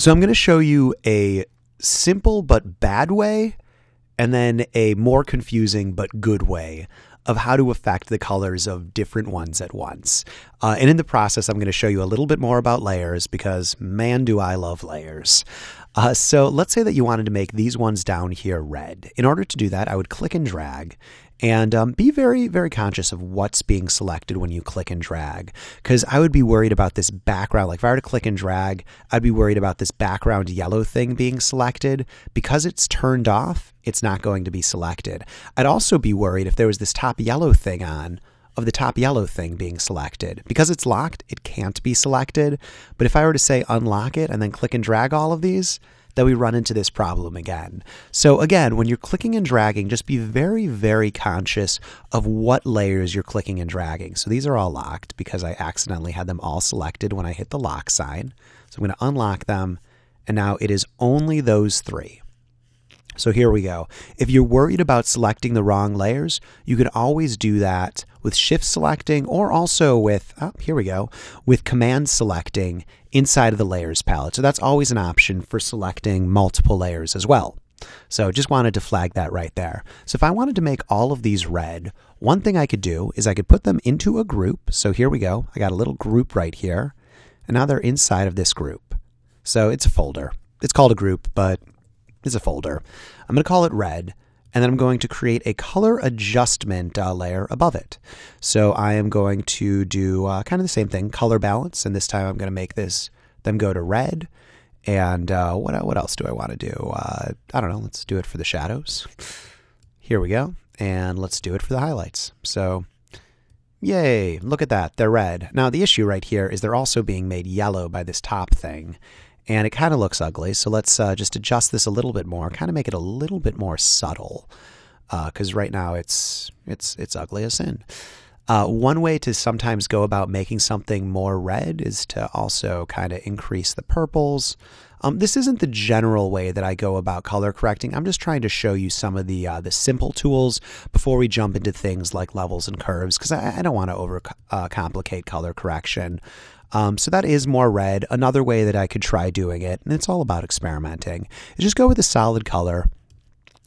So I'm going to show you a simple but bad way, and then a more confusing but good way of how to affect the colors of different ones at once. And in the process, I'm going to show you a little bit more about layers because, man, do I love layers. So let's say that you wanted to make these ones down here red. In order to do that, I would click and drag. And be very, very conscious of what's being selected when you click and drag, because I would be worried about this background. Like if I were to click and drag, I'd be worried about this background yellow thing being selected. Because it's turned off, it's not going to be selected. I'd also be worried if there was this top yellow thing on, of the top yellow thing being selected. Because it's locked, it can't be selected. But if I were to say unlock it and then click and drag all of these, then we run into this problem again. So again, when you're clicking and dragging, just be very, very conscious of what layers you're clicking and dragging. So these are all locked because I accidentally had them all selected when I hit the lock sign. So I'm going to unlock them, and now it is only those three. So here we go. If you're worried about selecting the wrong layers, you can always do that with shift selecting, or also with, here we go, with command selecting inside of the layers palette. So that's always an option for selecting multiple layers as well. So just wanted to flag that right there. So if I wanted to make all of these red, one thing I could do is I could put them into a group. So here we go. I got a little group right here, and now they're inside of this group. So it's a folder. It's called a group, but it's a folder. I'm going to call it red, and then I'm going to create a color adjustment layer above it. So I am going to do kind of the same thing, color balance, and this time I'm going to make them go to red. And what else do I want to do? I don't know. Let's do it for the shadows. Here we go. And let's do it for the highlights. So yay, look at that. They're red. Now the issue right here is they're also being made yellow by this top thing. And it kind of looks ugly, so let's just adjust this a little bit more, kind of make it a little bit more subtle, because right now it's ugly as sin. One way to sometimes go about making something more red is to also kind of increase the purples. This isn't the general way that I go about color correcting. I'm just trying to show you some of the simple tools before we jump into things like levels and curves, because I don't want to overcomplicate color correction. So that is more red. Another way that I could try doing it, and it's all about experimenting, is just go with a solid color,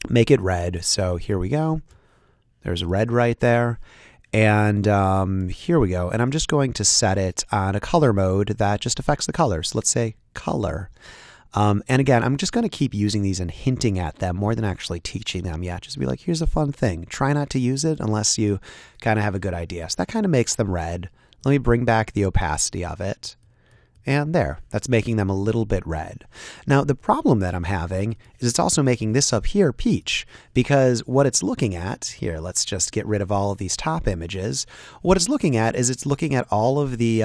make it red. So here we go. There's red right there. And here we go. And I'm just going to set it on a color mode that just affects the colors. Let's say color. And again, I'm just going to keep using these and hinting at them more than actually teaching them yet. Just be like, here's a fun thing. Try not to use it unless you kind of have a good idea. So that kind of makes them red. Let me bring back the opacity of it. And there, that's making them a little bit red. Now, the problem that I'm having is it's also making this up here peach, because what it's looking at, here, let's just get rid of all of these top images. What it's looking at is it's looking at all of the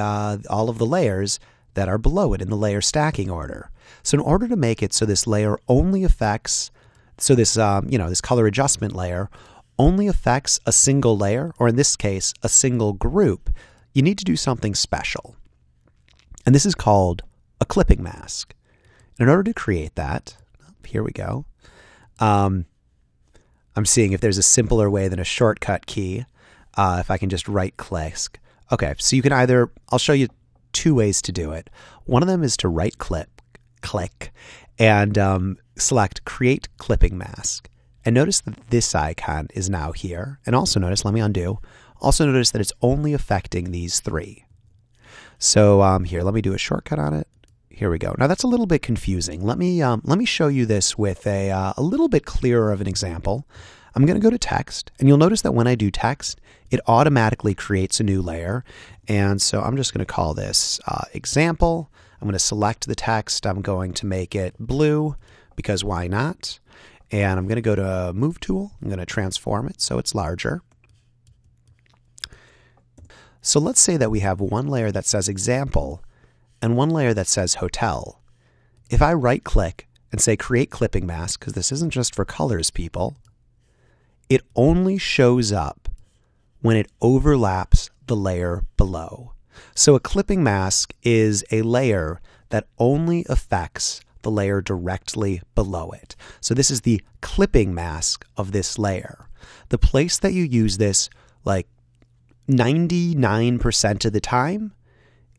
layers that are below it in the layer stacking order. So in order to make it so this layer only affects, so this, this color adjustment layer only affects a single layer, or in this case, a single group, you need to do something special. And this is called a clipping mask. And in order to create that, here we go. I'm seeing if there's a simpler way than a shortcut key, if I can just right click. Okay, so you can either, I'll show you two ways to do it. One of them is to right click, and select create clipping mask. And notice that this icon is now here. And also notice, let me undo. Also notice that it's only affecting these three. So here, let me do a shortcut on it. Here we go. Now that's a little bit confusing. Let me show you this with a little bit clearer of an example. I'm going to go to text, and you'll notice that when I do text, it automatically creates a new layer. And so I'm just going to call this example. I'm going to select the text. I'm going to make it blue because why not? And I'm going to go to Move Tool. I'm going to transform it so it's larger. So let's say that we have one layer that says example and one layer that says hotel. If I right click and say create clipping mask, because this isn't just for colors, people, it only shows up when it overlaps the layer below. So a clipping mask is a layer that only affects the layer directly below it. So this is the clipping mask of this layer. The place that you use this, like 99% of the time,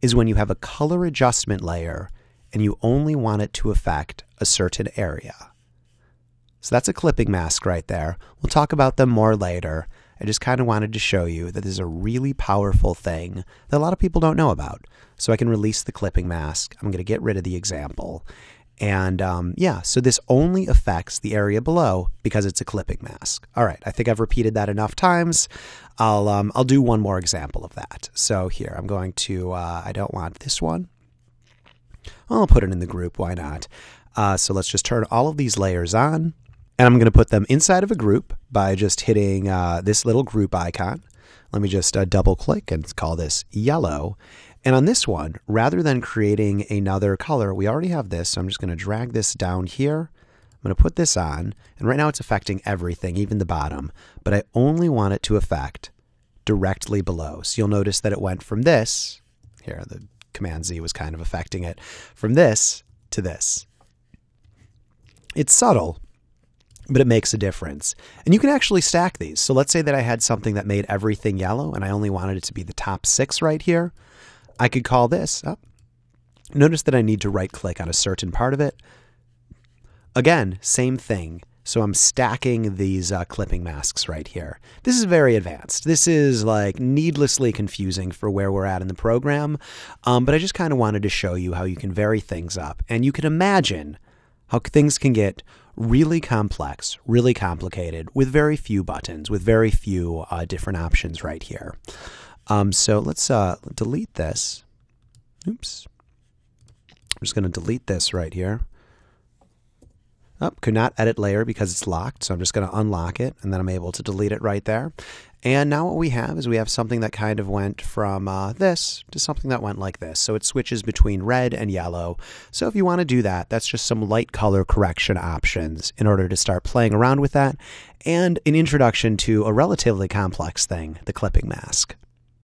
is when you have a color adjustment layer and you only want it to affect a certain area. So that's a clipping mask right there. We'll talk about them more later. I just kind of wanted to show you that this is a really powerful thing that a lot of people don't know about. So I can release the clipping mask. I'm going to get rid of the example. And so this only affects the area below because it's a clipping mask. All right, I think I've repeated that enough times. I'll do one more example of that. So here, I'm going to, I don't want this one. I'll put it in the group, why not? So let's just turn all of these layers on. And I'm going to put them inside of a group by just hitting this little group icon. Let me just double click and call this yellow. And on this one, rather than creating another color, we already have this. So I'm just going to drag this down here. I'm going to put this on. And right now it's affecting everything, even the bottom. But I only want it to affect directly below. So you'll notice that it went from this. Here, the Command Z was kind of affecting it. From this to this. It's subtle, but it makes a difference. And you can actually stack these. So let's say that I had something that made everything yellow and I only wanted it to be the top 6 right here. I could call this up. Notice that I need to right click on a certain part of it. Again, same thing. So I'm stacking these clipping masks right here. This is very advanced. This is like needlessly confusing for where we're at in the program. But I just kind of wanted to show you how you can vary things up. And you can imagine how things can get really complex, really complicated with very few buttons, with very few different options right here. So let's delete this. Oops. I'm just going to delete this right here. Oh, could not edit layer because it's locked, so I'm just going to unlock it, and then I'm able to delete it right there. And now what we have is we have something that kind of went from this to something that went like this. So it switches between red and yellow. So if you want to do that, that's just some light color correction options in order to start playing around with that, and an introduction to a relatively complex thing, the clipping mask.